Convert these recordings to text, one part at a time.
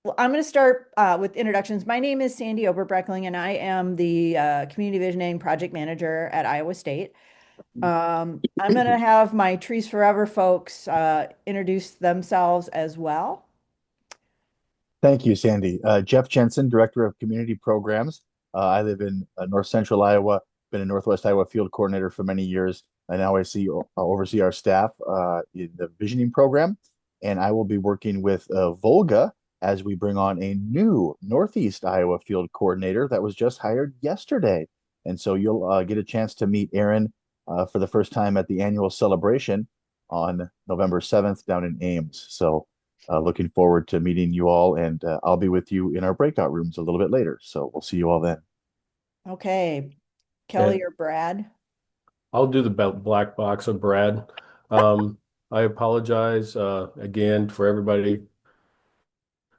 Well, I'm going to start with introductions. My name is Sandy Oberbreckling, and I am the Community Visioning Project Manager at Iowa State. I'm going to have my Trees Forever folks introduce themselves as well. Thank you, Sandy. Jeff Jensen, Director of Community Programs. I live in North Central Iowa, been a Northwest Iowa Field Coordinator for many years, and now oversee our staff in the visioning program. And I will be working with Volga as we bring on a new Northeast Iowa Field Coordinator that was just hired yesterday. And so you'll get a chance to meet Aaron for the first time at the annual celebration on November 7th down in Ames. So looking forward to meeting you all, and I'll be with you in our breakout rooms a little bit later. So we'll see you all then. Okay, Kelly And or Brad? I'll do the black box of Brad. Um, I apologize again for everybody.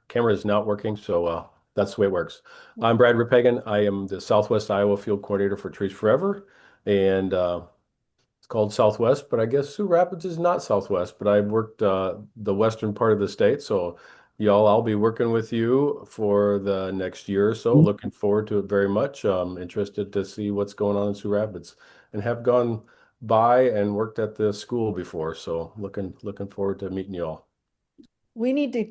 Camera is not working, so that's the way it works. I'm Brad Ripagan. I am the Southwest Iowa Field Coordinator for Trees Forever, and it's called Southwest, but I guess Sioux Rapids is not Southwest. But I've worked the western part of the state, so y'all, I'll be working with you for the next year or so. Looking forward to it very much. Interested to see what's going on in Sioux Rapids, and have gone by and worked at the school before, so looking forward to meeting you all. We need to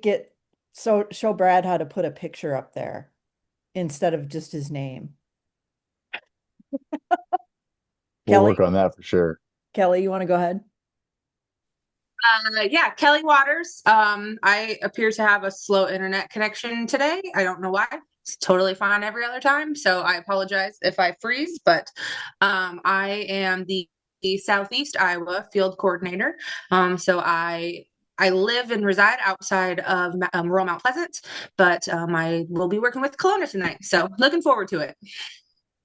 show Brad how to put a picture up there instead of just his name. We'll Kelly, work on that for sure. Kelly, you want to go ahead? Yeah, Kelly Waters. I appear to have a slow internet connection today. I don't know why. It's totally fine every other time, so I apologize if I freeze. But I am the Southeast Iowa Field Coordinator. So I live and reside outside of rural Mount Pleasant, but I will be working with Kelowna tonight. So looking forward to it.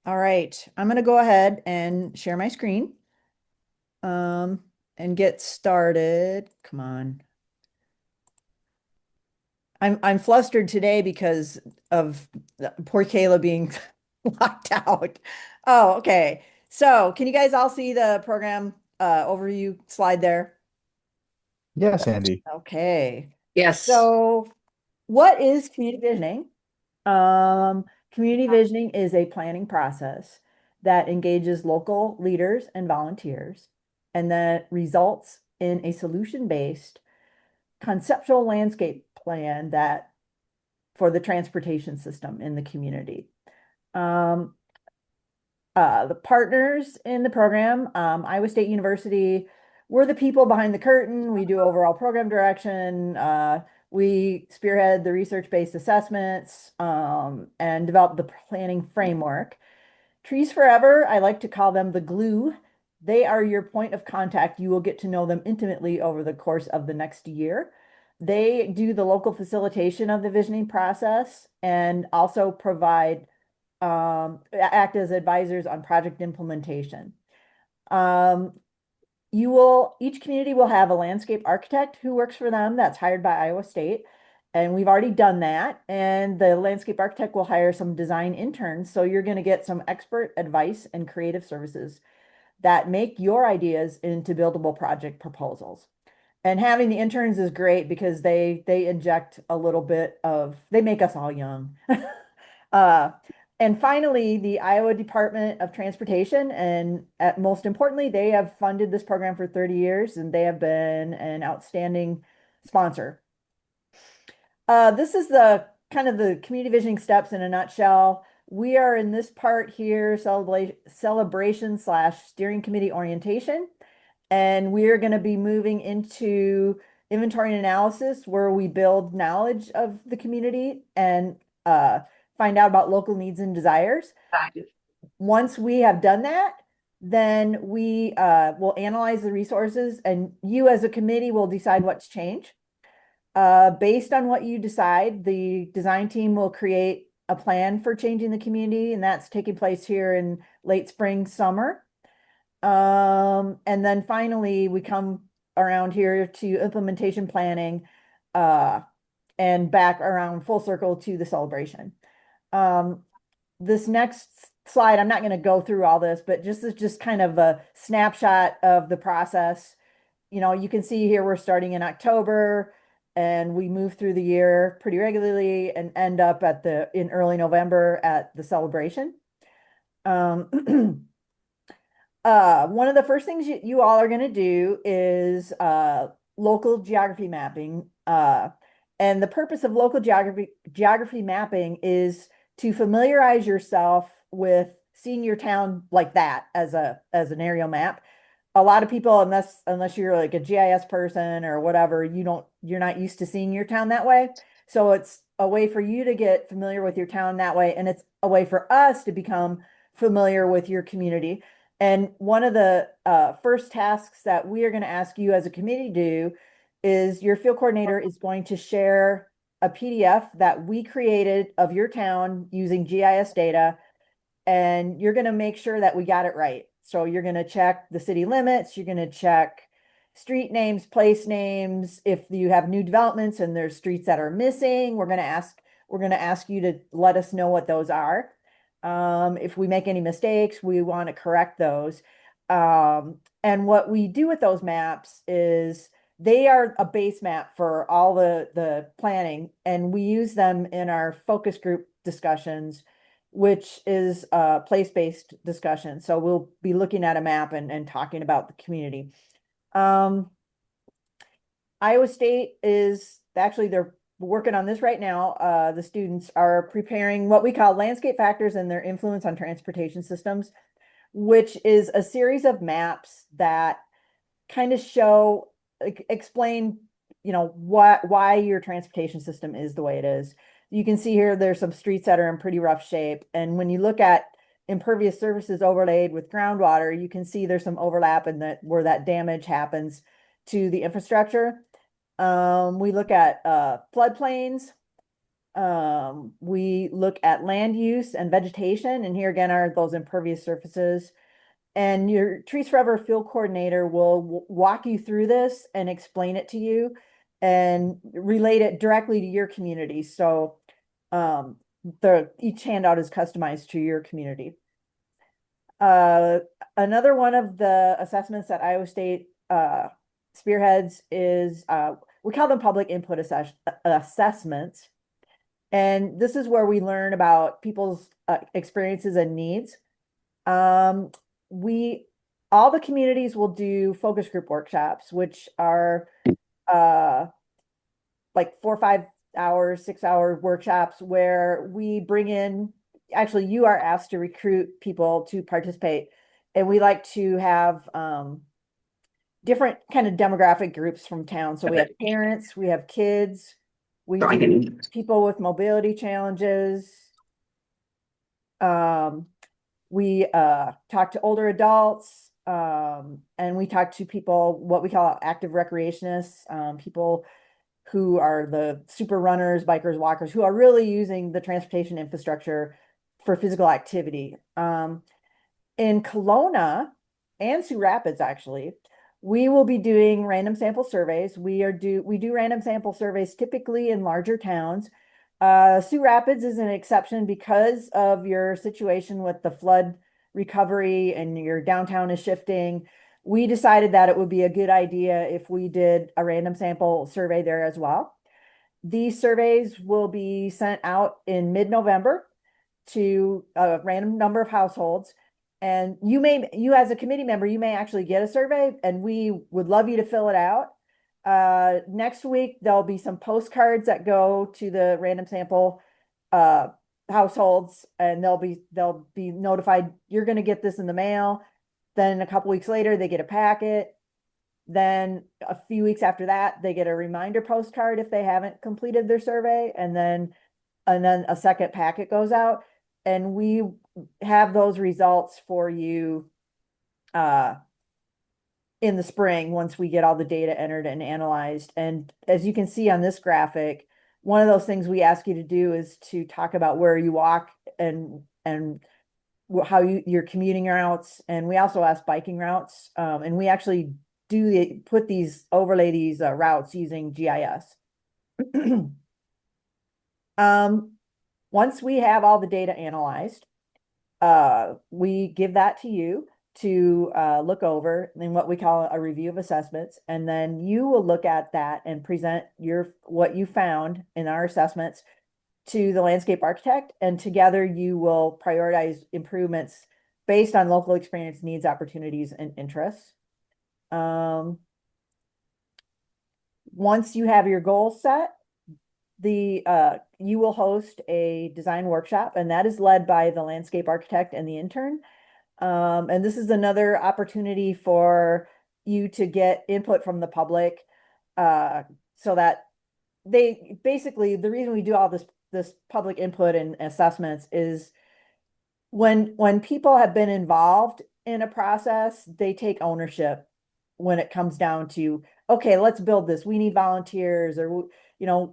All right, I'm going to go ahead and share my screen um, and get started. Come on. I'm flustered today because of poor Kayla being locked out. Oh, okay. So can you guys all see the program overview slide there? Yes, Sandy. Okay. Yes. So what is community visioning? Community visioning is a planning process that engages local leaders and volunteers and that results in a solution-based conceptual landscape plan that for the transportation system in the community. Um, the partners in the program, Iowa State University, we're the people behind the curtain. We do overall program direction. We spearhead the research-based assessments and develop the planning framework. Trees Forever, I like to call them the glue. They are your point of contact. You will get to know them intimately over the course of the next year. They do the local facilitation of the visioning process and also provide act as advisors on project implementation. Um, each community will have a landscape architect who works for them that's hired by Iowa State. And we've already done that. And the landscape architect will hire some design interns. So you're going to get some expert advice and creative services that make your ideas into buildable project proposals. And having the interns is great because they inject a little bit of they make us all young. uh, and finally, the Iowa Department of Transportation, and most importantly, they have funded this program for 30 years and they have been an outstanding sponsor. This is the kind of the community visioning steps in a nutshell. We are in this part here, celebration slash steering committee orientation. And we are going to be moving into inventory and analysis where we build knowledge of the community and find out about local needs and desires. Once we have done that, then we will analyze the resources and you as a committee will decide what to change. Based on what you decide, the design team will create a plan for changing the community, and that's taking place here in late spring, summer. And then finally, we come around here to implementation planning, uh, and back around full circle to the celebration. Um, this next slide, I'm not going to go through all this, but just is just kind of a snapshot of the process. You know, you can see here we're starting in October. and we move through the year pretty regularly and end up in early November at the celebration. One of the first things you all are going to do is local geography mapping. And the purpose of local geography mapping is to familiarize yourself with seeing your town like that as an aerial map. A lot of people, unless you're like a GIS person or whatever, you're not used to seeing your town that way. So it's a way for you to get familiar with your town that way, and it's a way for us to become familiar with your community. And one of the first tasks that we are going to ask you as a committee to do is your field coordinator is going to share a PDF that we created of your town using GIS data, and you're going to make sure that we got it right. So you're going to check the city limits, you're going to check street names, place names. If you have new developments and there's streets that are missing, we're going to ask you to let us know what those are. If we make any mistakes, we want to correct those. And what we do with those maps is they are a base map for all the planning, and we use them in our focus group discussions, which is a place-based discussion. So we'll be looking at a map and talking about the community. Iowa State is actually, they're working on this right now. The students are preparing what we call landscape factors and their influence on transportation systems, which is a series of maps that kind of show, explain, why your transportation system is the way it is. You can see here, there's some streets that are in pretty rough shape. And when you look at impervious surfaces overlaid with groundwater, you can see there's some overlap in where that damage happens to the infrastructure. We look at floodplains. We look at land use and vegetation, and here again are those impervious surfaces. And your Trees Forever field coordinator will walk you through this and explain it to you and relate it directly to your community. So each handout is customized to your community. Another one of the assessments that Iowa State spearheads is we call them public input assessments. And this is where we learn about people's experiences and needs. All the communities will do focus group workshops, which are like 4 or 5 hours, 6-hour workshops where we bring in, actually you are asked to recruit people to participate. And we like to have different kind of demographic groups from town. So we have parents, we have kids, we do people with mobility challenges. We talk to older adults, and we talk to people, what we call active recreationists, people who are the super runners, bikers, walkers, who are really using the transportation infrastructure for physical activity. In Kelowna and Sioux Rapids, actually, we will be doing random sample surveys. We do random sample surveys typically in larger towns. Sioux Rapids is an exception because of your situation with the flood recovery and your downtown is shifting. We decided that it would be a good idea if we did a random sample survey there as well. These surveys will be sent out in mid-November to a random number of households. And you as a committee member, you may actually get a survey, and we would love you to fill it out. Next week, there'll be some postcards that go to the random sample households, and they'll be notified you're going to get this in the mail. Then a couple weeks later, they get a packet. Then a few weeks after that, they get a reminder postcard if they haven't completed their survey, and then a second packet goes out, and we have those results for you in the spring once we get all the data entered and analyzed. And as you can see on this graphic, one of those things we ask you to do is to talk about where you walk and how your commuting routes. And we also ask biking routes. And we actually overlay these routes using GIS. Once we have all the data analyzed, we give that to you to look over in what we call a review of assessments. And then you will look at that and present what you found in our assessments to the landscape architect. And together you will prioritize improvements based on local experience, needs, opportunities, and interests. Once you have your goals set, you will host a design workshop, and that is led by the landscape architect and the intern. And this is another opportunity for you to get input from the public, so that basically the reason we do all this public input and assessments is when people have been involved in a process, they take ownership when it comes down to, okay, let's build this. We need volunteers, or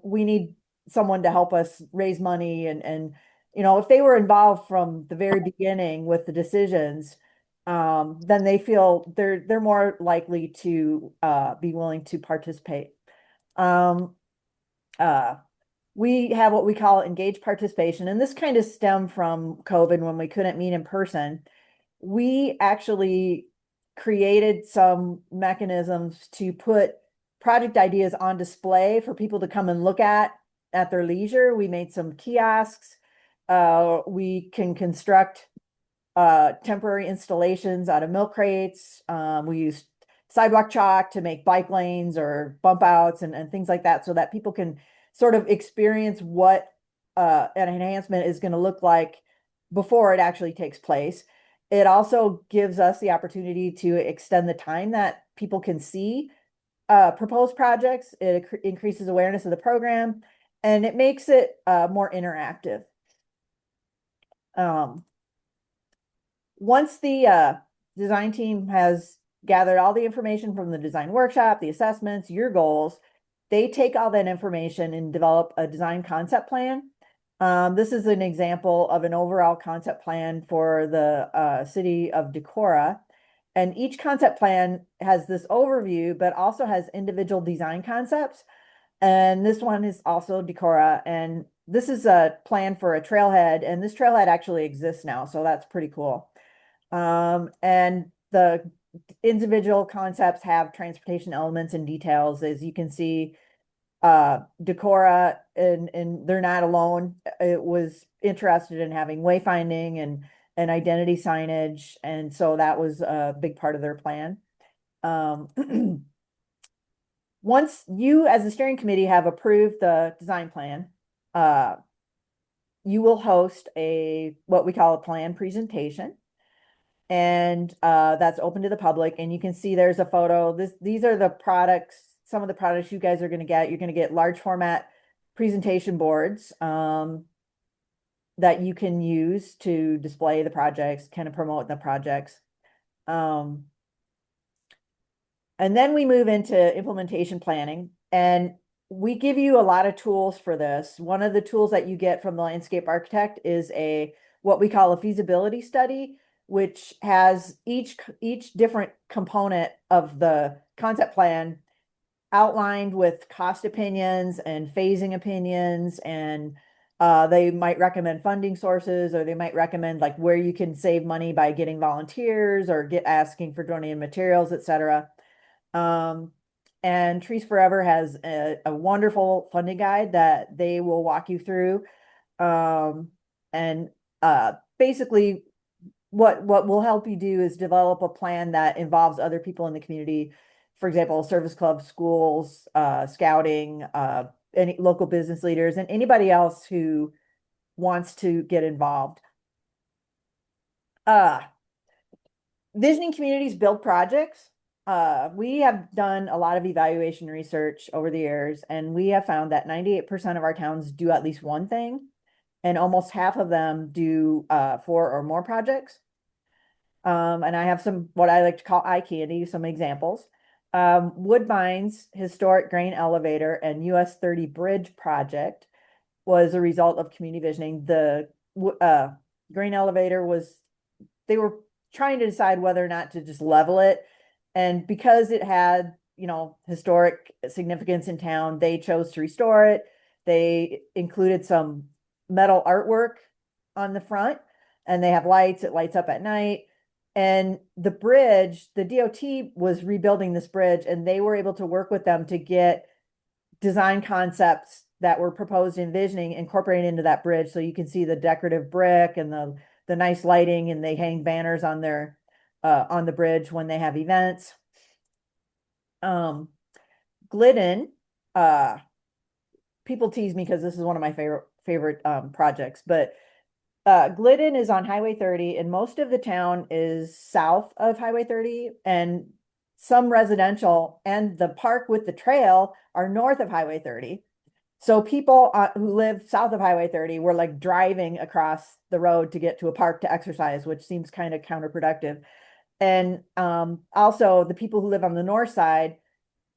we need someone to help us raise money, and if they were involved from the very beginning with the decisions, then they feel they're more likely to be willing to participate. Um, we have what we call engaged participation, and this kind of stemmed from COVID when we couldn't meet in person. We actually created some mechanisms to put project ideas on display for people to come and look at their leisure. We made some kiosks. We can construct temporary installations out of milk crates. We used sidewalk chalk to make bike lanes or bump outs and things like that, so that people can sort of experience what an enhancement is going to look like before it actually takes place. It also gives us the opportunity to extend the time that people can see proposed projects. It increases awareness of the program, and it makes it more interactive. Once the design team has gathered all the information from the design workshop, the assessments, your goals, they take all that information and develop a design concept plan. This is an example of an overall concept plan for the city of Decorah. And each concept plan has this overview, but also has individual design concepts. And this one is also Decorah. And this is a plan for a trailhead. And this trailhead actually exists now, so that's pretty cool. And the individual concepts have transportation elements and details. As you can see, Decorah, and they're not alone. It was interested in having wayfinding and identity signage, and so that was a big part of their plan. Once you, as the steering committee, have approved the design plan, you will host what we call a plan presentation. And that's open to the public. And you can see there's a photo. These are the products, some of the products you guys are going to get. You're going to get large format presentation boards that you can use to display the projects, kind of promote the projects. And then we move into implementation planning, and we give you a lot of tools for this. One of the tools that you get from the landscape architect is what we call a feasibility study, which has each different component of the concept plan outlined with cost opinions and phasing opinions, and they might recommend funding sources, or they might recommend like where you can save money by getting volunteers or asking for donated materials, etc. And Trees Forever has a wonderful funding guide that they will walk you through. And basically what will help you do is develop a plan that involves other people in the community. For example, service clubs, schools, scouting, any local business leaders, and anybody else who wants to get involved. Visioning communities build projects. We have done a lot of evaluation research over the years, and we have found that 98% of our towns do at least one thing, and almost half of them do 4 or more projects. And I have some, what I like to call eye candy, some examples. Woodbine's historic grain elevator and US 30 bridge project was a result of community visioning. The grain elevator they were trying to decide whether or not to just level it. And because it had, historic significance in town, they chose to restore it. They included some metal artwork on the front, and they have lights. It lights up at night. And the bridge, the DOT was rebuilding this bridge, and they were able to work with them to get design concepts that were proposed envisioning incorporated into that bridge. So you can see the decorative brick and the nice lighting, and they hang banners on their on the bridge when they have events. Glidden, people tease me because this is one of my favorite projects, but Glidden is on Highway 30, and most of the town is south of Highway 30, and some residential and the park with the trail are north of Highway 30. So people who live south of Highway 30 were like driving across the road to get to a park to exercise, which seems kind of counterproductive. And also the people who live on the north side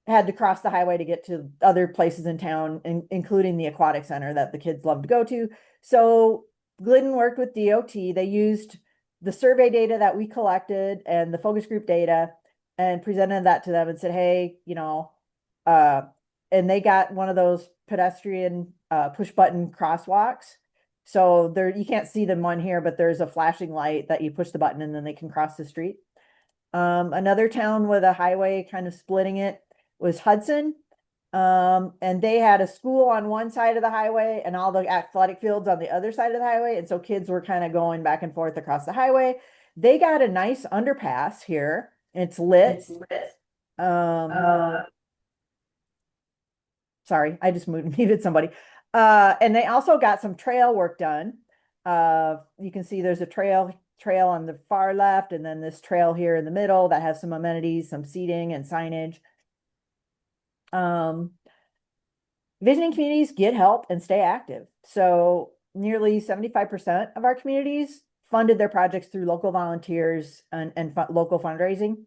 had to cross the highway to get to other places in town, including the aquatic center that the kids love to go to. So Glidden worked with DOT. They used the survey data that we collected and the focus group data and presented that to them and said, hey, and they got one of those pedestrian push button crosswalks. So there, you can't see them on here, but there's a flashing light that you push the button and then they can cross the street. Another town with a highway kind of splitting it was Hudson. And they had a school on one side of the highway and all the athletic fields on the other side of the highway. And so kids were kind of going back and forth across the highway. They got a nice underpass here. It's lit. Sorry, I just muted somebody. And they also got some trail work done. You can see there's a trail on the far left, and then this trail here in the middle that has some amenities, some seating and signage. Visioning communities get help and stay active. So nearly 75% of our communities funded their projects through local volunteers and local fundraising.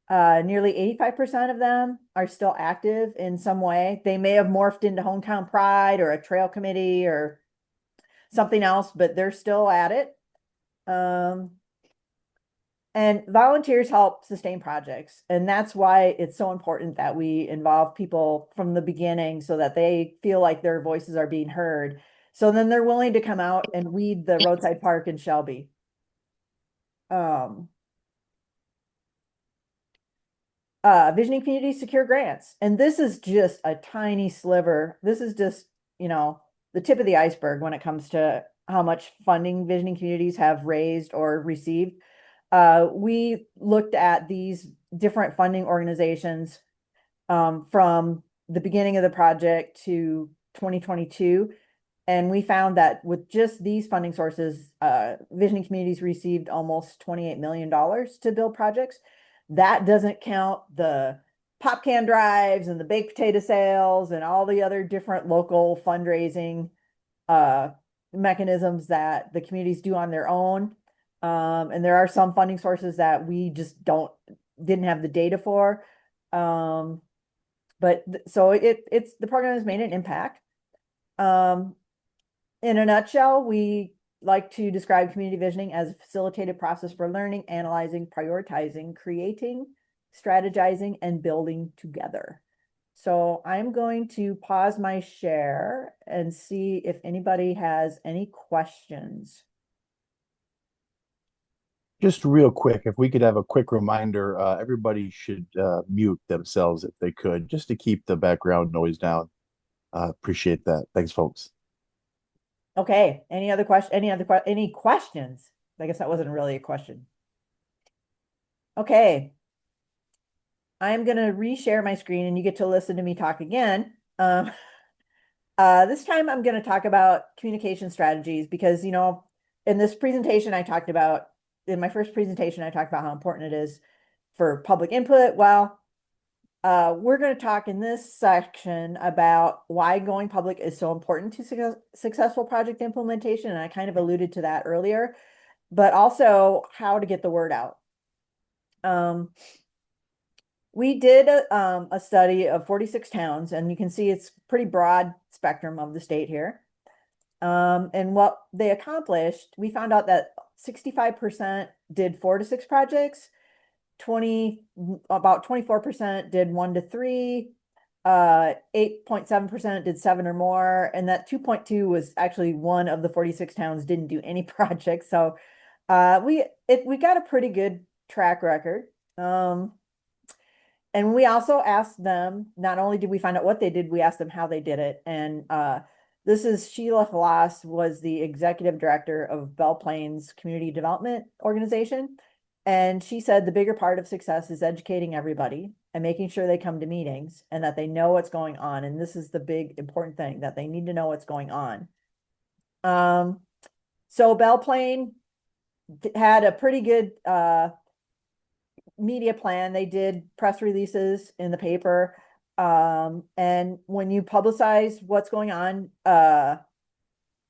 Nearly 85% of them are still active in some way. They may have morphed into Hometown Pride or a trail committee or something else, but they're still at it. And volunteers help sustain projects. And that's why it's so important that we involve people from the beginning so that they feel like their voices are being heard. So then they're willing to come out and weed the roadside park in Shelby. Visioning communities secure grants. And this is just a tiny sliver. This is just, the tip of the iceberg when it comes to how much funding visioning communities have raised or received. We looked at these different funding organizations from the beginning of the project to 2022. And we found that with just these funding sources, visioning communities received almost $28 million to build projects. That doesn't count the pop can drives and the baked potato sales and all the other different local fundraising mechanisms that the communities do on their own. And there are some funding sources that we just didn't have the data for. But so it's the program has made an impact. In a nutshell, we like to describe community visioning as a facilitated process for learning, analyzing, prioritizing, creating, strategizing, and building together. So I'm going to pause my share and see if anybody has any questions. Just real quick, if we could have a quick reminder, everybody should mute themselves if they could, just to keep the background noise down. Appreciate that. Thanks, folks. Okay. Any questions? I guess that wasn't really a question. Okay. I'm going to reshare my screen and you get to listen to me talk again. This time I'm going to talk about communication strategies because, in this presentation in my first presentation, I talked about how important it is for public input. Well, we're going to talk in this section about why going public is so important to successful project implementation. And I kind of alluded to that earlier, but also how to get the word out. We did a study of 46 towns, and you can see it's pretty broad spectrum of the state here. And what they accomplished, we found out that 65% did 4 to 6 projects, about 24% did 1 to 3, 8.7% did 7 or more, and that 2.2 was actually one of the 46 towns didn't do any projects. So We got a pretty good track record. And we also asked them, not only did we find out what they did, we asked them how they did it. And this is Sheila Halas, was the executive director of Belle Plains Community Development Organization. And she said the bigger part of success is educating everybody and making sure they come to meetings and that they know what's going on. And this is the big important thing, that they need to know what's going on. So Belle Plain had a pretty good media plan. They did press releases in the paper. And when you publicize what's going on,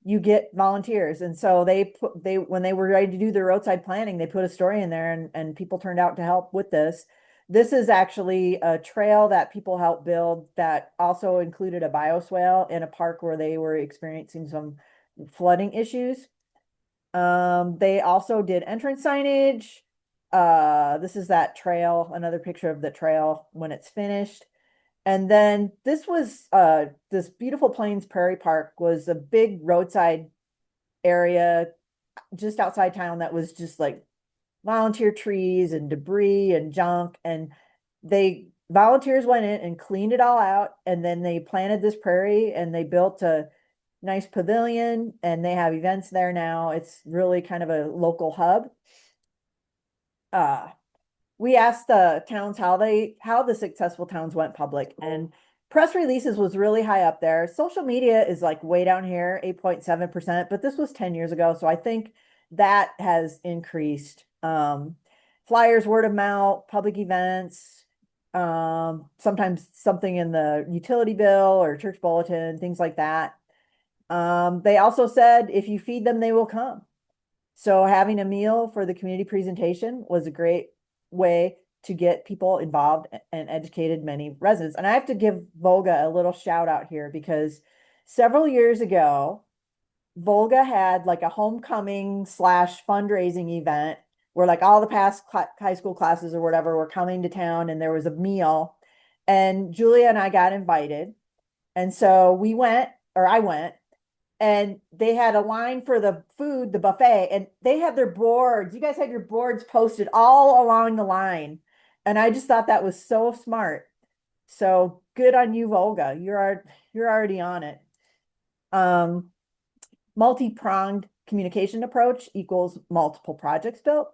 you get volunteers. And so when they were ready to do their roadside planning, they put a story in there, and people turned out to help with this. This is actually a trail that people helped build that also included a bioswale in a park where they were experiencing some flooding issues. They also did entrance signage. This is that trail, another picture of the trail when it's finished. And then this beautiful Plains Prairie Park was a big roadside area just outside town that was just like volunteer trees and debris and junk. And volunteers went in and cleaned it all out. And then they planted this prairie and they built a nice pavilion, and they have events there now. It's really kind of a local hub. We asked the towns how the successful towns went public, and press releases was really high up there. Social media is like way down here, 8.7%, but this was 10 years ago. So I think that has increased. Flyers, word of mouth, public events, sometimes something in the utility bill or church bulletin, things like that. They also said, if you feed them, they will come. So having a meal for the community presentation was a great way to get people involved and educated many residents. And I have to give Volga a little shout out here, because several years ago, Volga had like a homecoming / fundraising event where like all the past high school classes or whatever were coming to town, and there was a meal, and Julia and I got invited. And so I went, and they had a line for the food, the buffet, and they had their boards. You guys had your boards posted all along the line. And I just thought that was so smart. So good on you, Volga. You're already on it. Multi-pronged communication approach equals multiple projects built.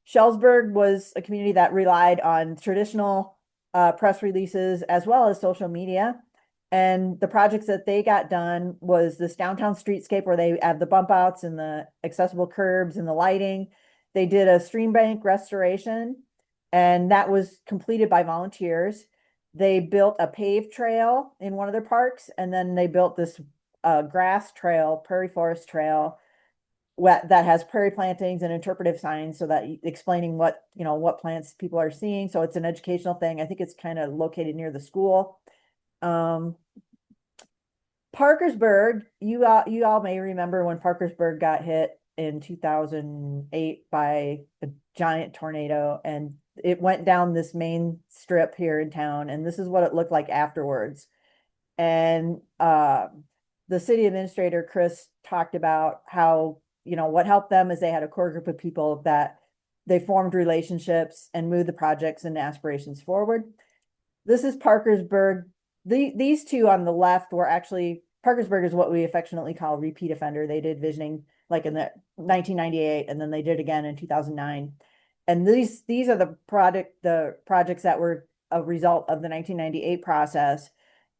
Shellsburg was a community that relied on traditional press releases as well as social media. And the projects that they got done was this downtown streetscape where they have the bump outs and the accessible curbs and the lighting. They did a stream bank restoration, and that was completed by volunteers. They built a paved trail in one of their parks, and then they built this grass trail, prairie forest trail, that has prairie plantings and interpretive signs, so that explaining what plants people are seeing. So it's an educational thing. I think it's kind of located near the school. Parkersburg, you all may remember when Parkersburg got hit in 2008 by a giant tornado, and it went down this main strip here in town, and this is what it looked like afterwards. And the city administrator, Chris, talked about how, what helped them is they had a core group of people that they formed relationships and moved the projects and aspirations forward. This is Parkersburg. These two on the left were actually, Parkersburg is what we affectionately call repeat offender. They did visioning like in the 1998, and then they did again in 2009. And these are the projects that were a result of the 1998 process.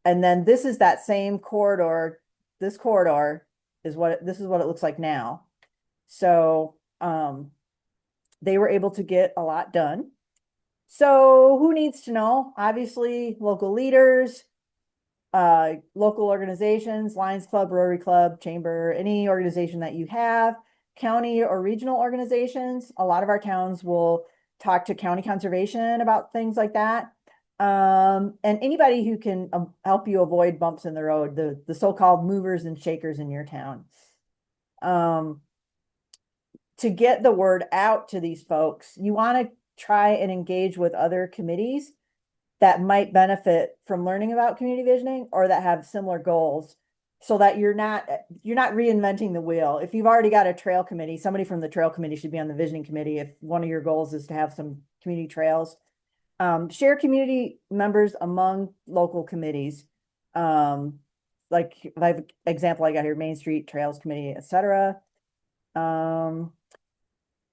And then this is that same corridor. This corridor is what it looks like now. So they were able to get a lot done. So who needs to know? Obviously, local leaders, local organizations, Lions Club, Rotary Club, Chamber, any organization that you have, county or regional organizations. A lot of our towns will talk to county conservation about things like that. And anybody who can help you avoid bumps in the road, the so-called movers and shakers in your town. To get the word out to these folks, you want to try and engage with other committees that might benefit from learning about community visioning or that have similar goals. so that you're not reinventing the wheel. If you've already got a trail committee, somebody from the trail committee should be on the visioning committee if one of your goals is to have some community trails. Share community members among local committees. Like example I got here, Main Street Trails Committee, etc.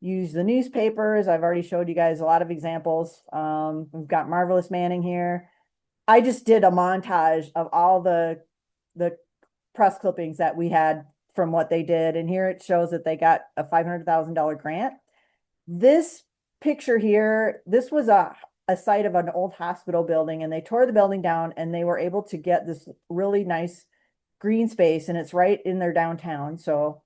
Use the newspapers. I've already showed you guys a lot of examples. We've got Marvelous Manning here. I just did a montage of all the press clippings that we had from what they did. And here it shows that they got a $500,000 grant. This picture here, this was a site of an old hospital building, and they tore the building down and they were able to get this really nice green space, and it's right in their downtown. So,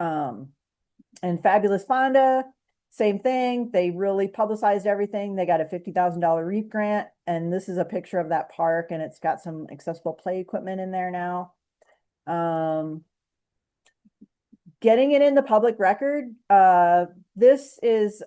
and Fabulous Fonda, same thing. They really publicized everything. They got a $50,000 REAP grant, and this is a picture of that park, and it's got some accessible play equipment in there now. Getting it in the public record. This is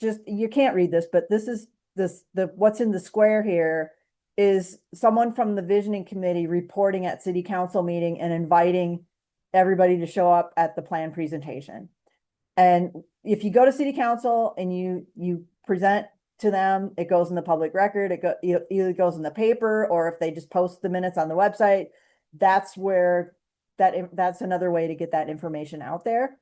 just, you can't read this, but this is the what's in the square here is someone from the visioning committee reporting at city council meeting and inviting everybody to show up at the plan presentation. And if you go to city council and you present to them, it goes in the public record. It either goes in the paper, or if they just post the minutes on the website, that's where that's another way to get that information out there.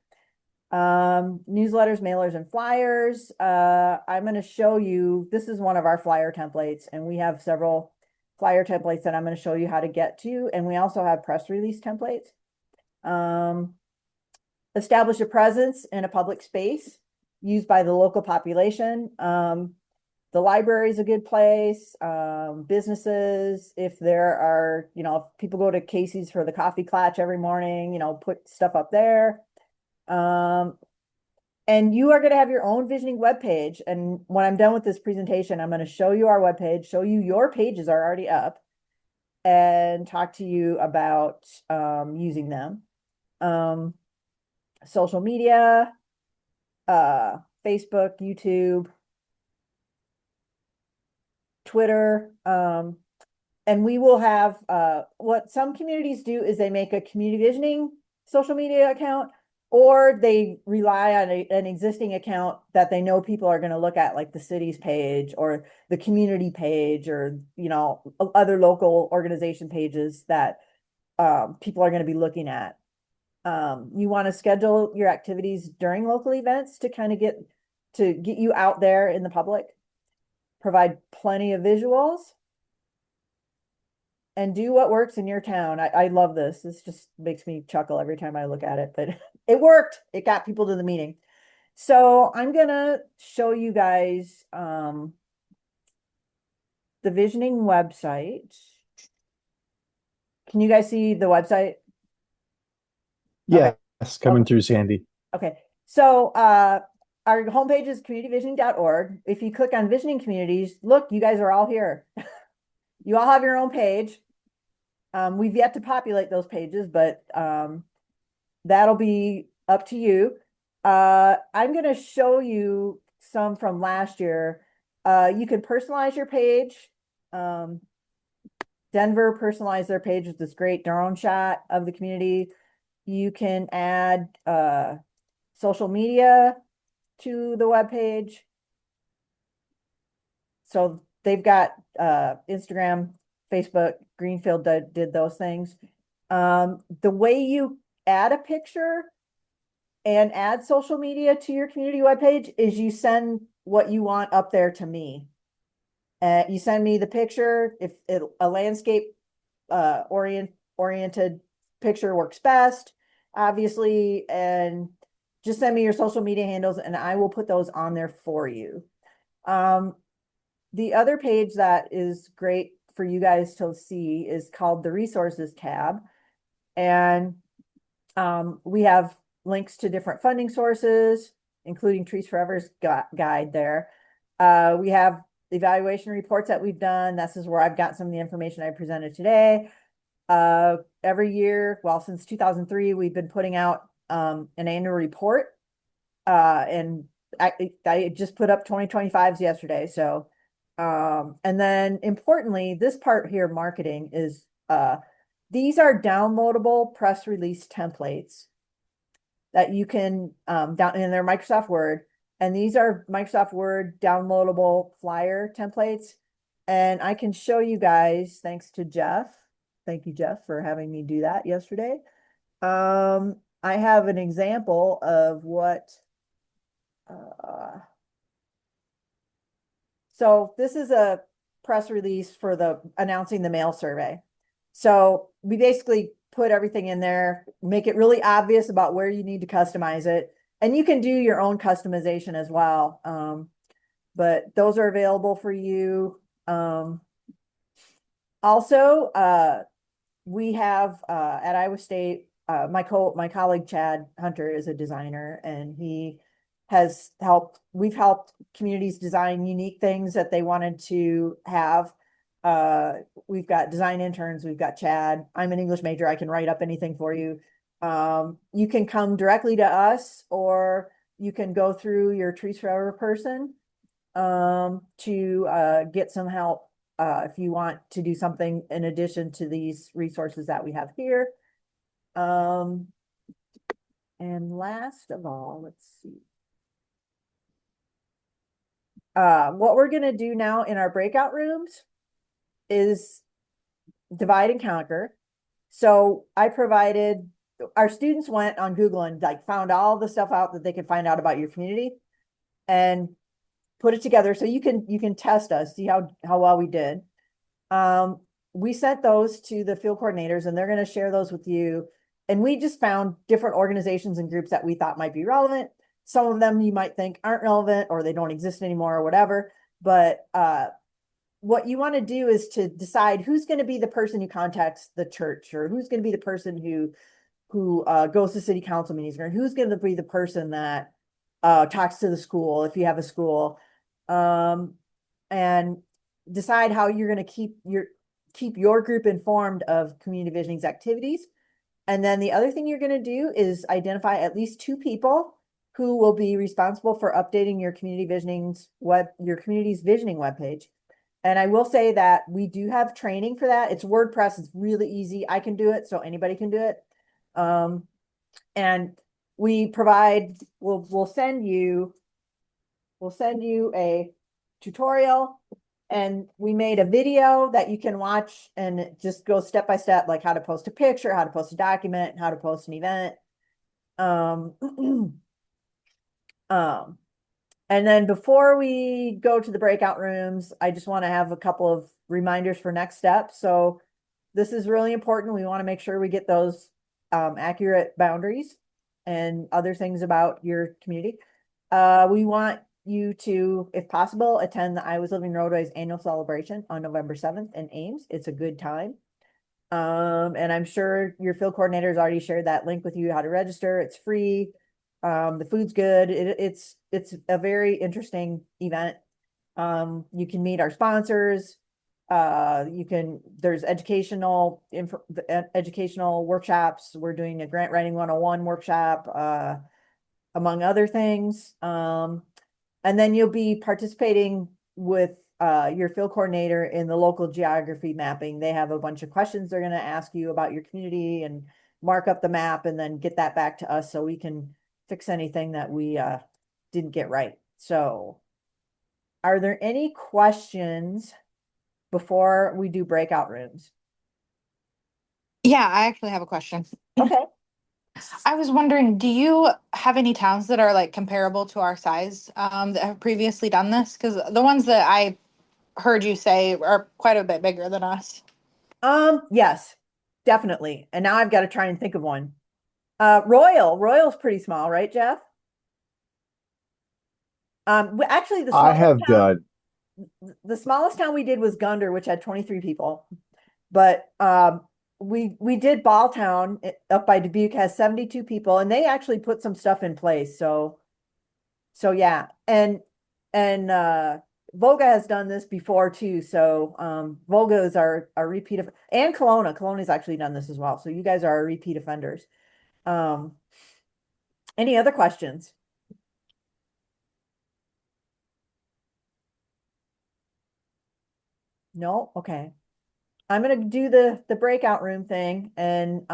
Newsletters, mailers, and flyers. I'm going to show you, this is one of our flyer templates, and we have several flyer templates that I'm going to show you how to get to. And we also have press release templates. Establish a presence in a public space used by the local population. The library is a good place. Businesses, if there are, if people go to Casey's for the coffee clutch every morning, put stuff up there. And you are going to have your own visioning webpage. And when I'm done with this presentation, I'm going to show you our webpage, show you your pages are already up, and talk to you about using them. Social media, Facebook, YouTube, Twitter, and we will have what some communities do is they make a community visioning social media account, or they rely on an existing account that they know people are going to look at, like the city's page or the community page, or other local organization pages that people are going to be looking at. You want to schedule your activities during local events to kind of get you out there in the public. Provide plenty of visuals, and do what works in your town. I love this. This just makes me chuckle every time I look at it, but it worked. It got people to the meeting. So I'm gonna show you guys the visioning website. Can you guys see the website? Yes, coming through, Sandy. Okay. So our homepage is communityvisioning.org. If you click on visioning communities, look, you guys are all here. You all have your own page. We've yet to populate those pages, but that'll be up to you. I'm going to show you some from last year. You can personalize your page. Denver personalized their page with this great drone shot of the community. You can add social media to the webpage. So they've got Instagram, Facebook, Greenfield did those things. The way you add a picture and add social media to your community webpage is you send what you want up there to me. You send me the picture. If a landscape oriented picture works best, obviously, and just send me your social media handles and I will put those on there for you. The other page that is great for you guys to see is called the resources tab. And we have links to different funding sources, including Trees Forever's guide there. We have evaluation reports that we've done. This is where I've got some of the information I presented today. Every year, well, since 2003, we've been putting out an annual report. And I just put up 2025's yesterday. So, and then importantly, this part here, marketing, is these are downloadable press release templates that you can down in their Microsoft Word. And these are Microsoft Word downloadable flyer templates. And I can show you guys, thanks to Jeff. Thank you, Jeff, for having me do that yesterday. I have an example of what, so this is a press release for the announcing the mail survey. So we basically put everything in there, make it really obvious about where you need to customize it. And you can do your own customization as well. But those are available for you. Also, we have at Iowa State, my colleague Chad Hunter is a designer, and he has we've helped communities design unique things that they wanted to have. We've got design interns, we've got Chad. I'm an English major, I can write up anything for you. You can come directly to us, or you can go through your Trees Forever person to get some help if you want to do something in addition to these resources that we have here. And last of all, let's see. What we're going to do now in our breakout rooms is divide and conquer. So I provided, our students went on Google and like found all the stuff out that they could find out about your community and put it together so you can test us, see how well we did. We sent those to the field coordinators, and they're going to share those with you. And we just found different organizations and groups that we thought might be relevant. Some of them you might think aren't relevant, or they don't exist anymore, or whatever. But what you want to do is to decide who's going to be the person who contacts the church, or who's going to be the person who goes to city council meetings, or who's going to be the person that talks to the school if you have a school, and decide how you're going to keep your group informed of community visioning's activities. And then the other thing you're going to do is identify at least 2 people who will be responsible for updating your community's visioning webpage. And I will say that we do have training for that. It's WordPress. It's really easy. I can do it, so anybody can do it. And we provide, we'll send you a tutorial, and we made a video that you can watch, and it just goes step by step, like how to post a picture, how to post a document, how to post an event. And then before we go to the breakout rooms, I just want to have a couple of reminders for next steps. So this is really important. We want to make sure we get those accurate boundaries and other things about your community. We want you to, if possible, attend the Iowa's Living Roadways annual celebration on November 7th in Ames. It's a good time. And I'm sure your field coordinator has already shared that link with you, how to register. It's free. The food's good. It's a very interesting event. You can meet our sponsors. There's educational workshops. We're doing a grant writing 101 workshop, among other things. And then you'll be participating with your field coordinator in the local geography mapping. They have a bunch of questions they're going to ask you about your community, and mark up the map and then get that back to us so we can fix anything that we didn't get right. So are there any questions before we do breakout rooms? Yeah, I actually have a question. Okay. I was wondering, do you have any towns that are like comparable to our size that have previously done this? Because the ones that I heard you say are quite a bit bigger than us. Yes, definitely. And now I've got to try and think of one. Royal's pretty small, right, Jeff? Actually, the smallest town we did was Gunder, which had 23 people. But we did Balltown up by Dubuque, has 72 people, and they actually put some stuff in place. So yeah. And Volga has done this before too. So Volga is our repeat of, and Kelowna's actually done this as well. So you guys are our repeat offenders. Any other questions? No? Okay. I'm gonna do the breakout room thing, and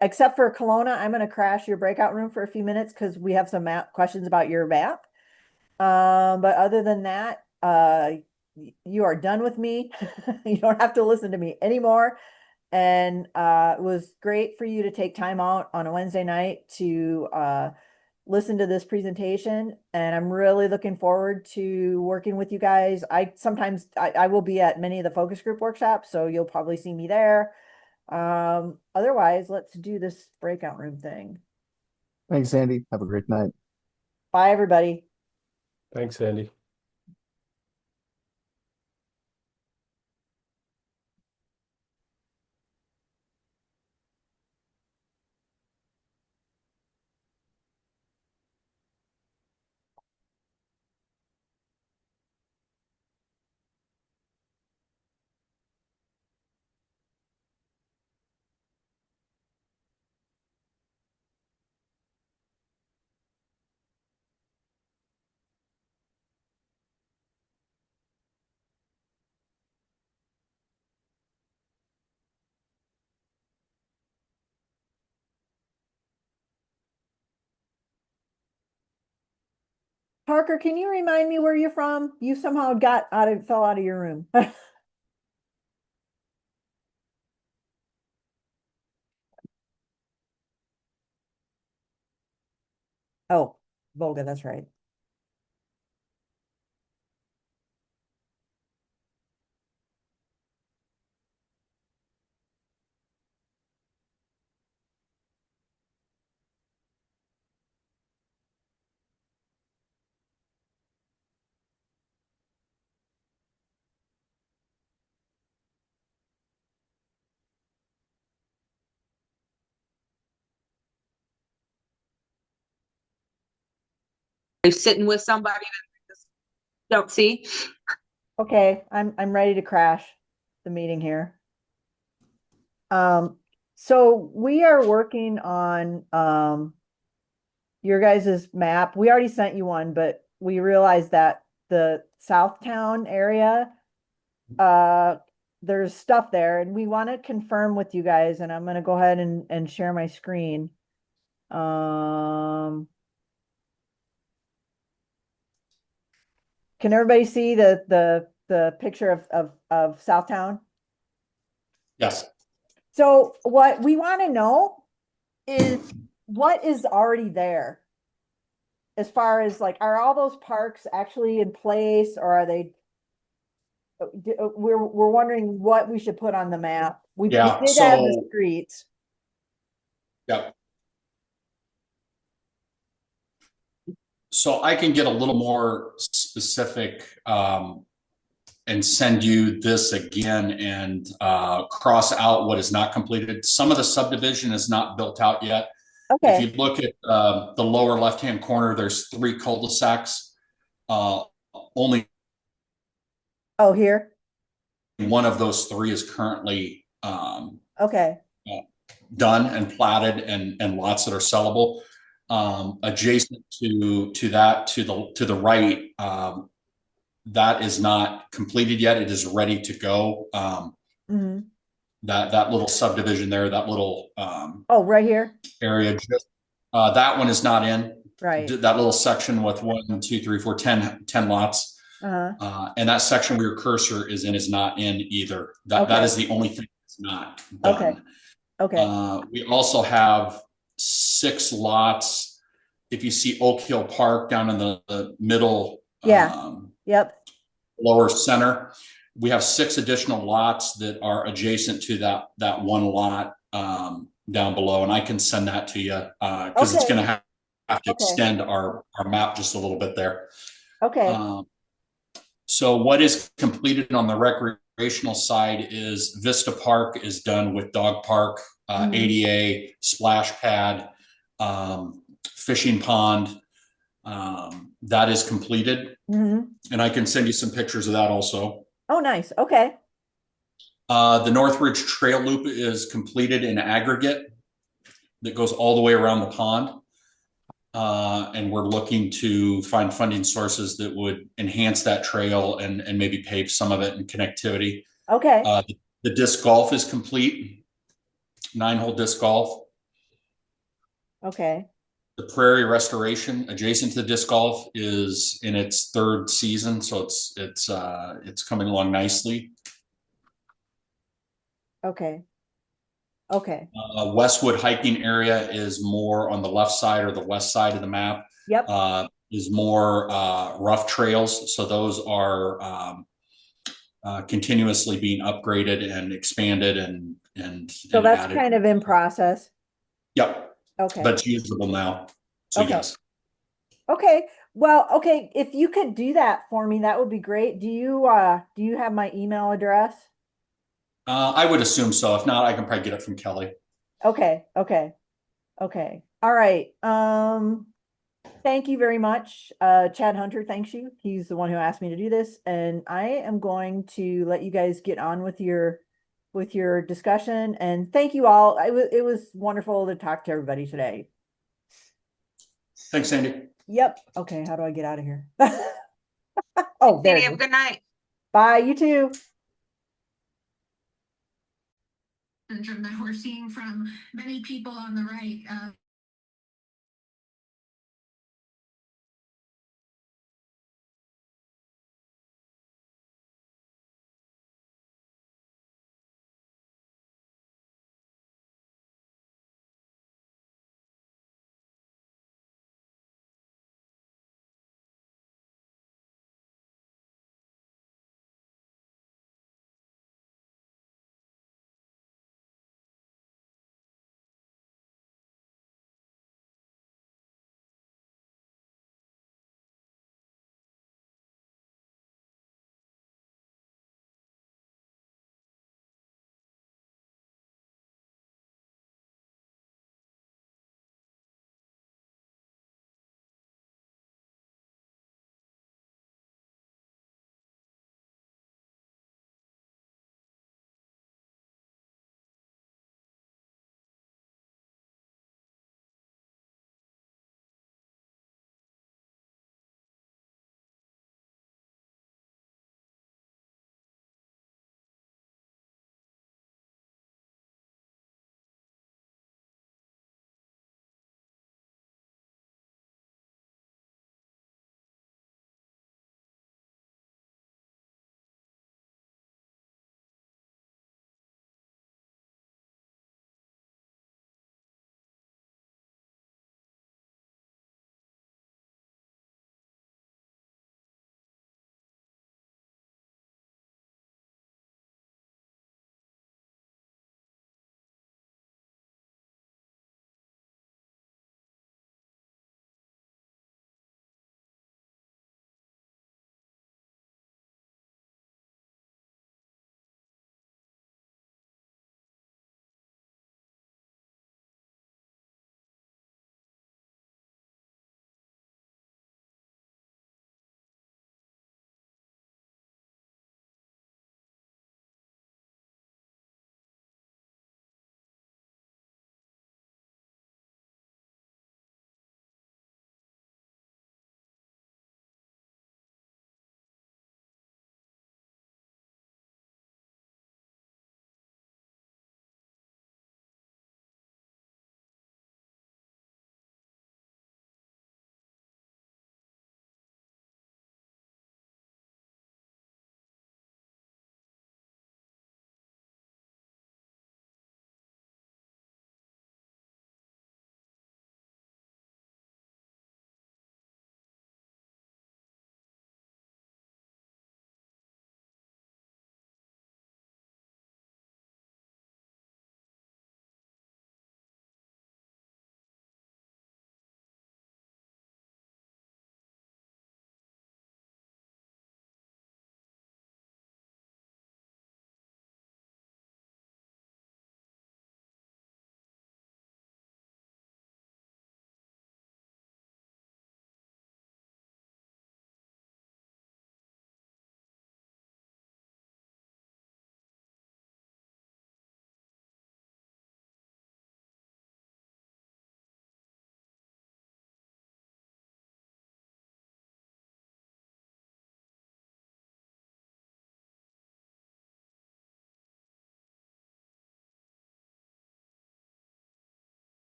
except for Kelowna, I'm gonna crash your breakout room for a few minutes because we have some map questions about your map. But other than that, you are done with me. You don't have to listen to me anymore. And it was great for you to take time out on a Wednesday night to listen to this presentation. And I'm really looking forward to working with you guys. I will be at many of the focus group workshops, so you'll probably see me there. Otherwise, let's do this breakout room thing. Thanks, Sandy. Have a great night. Bye, everybody. Thanks, Andy. Parker, can you remind me where you're from? You somehow fell out of your room. Oh, Volga, that's right. You're sitting with somebody that you don't see. Okay, I'm ready to crash the meeting here. So we are working on your guys' map. We already sent you one, but we realized that the Southtown area, there's stuff there, and we want to confirm with you guys, and I'm gonna go ahead and share my screen. Can everybody see the picture of Southtown? Yes. So what we want to know is what is already there as far as like, are all those parks actually in place, or are they? We're wondering what we should put on the map. We did have the streets. Yeah. So I can get a little more specific and send you this again and cross out what is not completed. Some of the subdivision is not built out yet. Okay. If you look at the lower left-hand corner, there's 3 cul-de-sacs. Only Here. one of those 3 is currently Okay. done and platted and lots that are sellable. Adjacent to that, to the right, that is not completed yet. It is ready to go. That little subdivision there, that little right here area, just that one is not in. Right. That little section with 1, 2, 3, 4, 10 lots. And that section where your cursor is in is not in either. That is the only thing that's not done. Okay. We also have 6 lots. If you see Oak Hill Park down in the middle, Yep. lower center, we have 6 additional lots that are adjacent to that one lot down below, and I can send that to you because it's going to have to extend our map just a little bit there. Okay. So what is completed on the recreational side is Vista Park is done with dog park, ADA, splash pad, fishing pond. That is completed. And I can send you some pictures of that also. Oh, nice. Okay. The Northridge Trail Loop is completed in aggregate that goes all the way around the pond. And we're looking to find funding sources that would enhance that trail and maybe pave some of it in connectivity. Okay. The disc golf is complete, 9-hole disc golf. Okay. The prairie restoration adjacent to the disc golf is in its 3rd season, so it's coming along nicely. Okay. Okay. Westwood hiking area is more on the left side or the west side of the map. Yep. Is more rough trails, so those are continuously being upgraded and expanded and So that's added. kind of in process. Yep. Okay. But it's usable now. So Okay. yes. Okay. Well, okay, if you could do that for me, that would be great. Do you have my email address? I would assume so. If not, I can probably get it from Kelly. Okay. Okay. Okay. All right. Thank you very much. Chad Hunter thanks you. He's the one who asked me to do this, and I am going to let you guys get on with your discussion. And thank you all. It was wonderful to talk to everybody today. Thanks, Sandy. Yep. Okay, how do I get out of here? Oh, there Sandy, it have a is. good night. Bye, you too. Syndrome that we're seeing from many people on the right.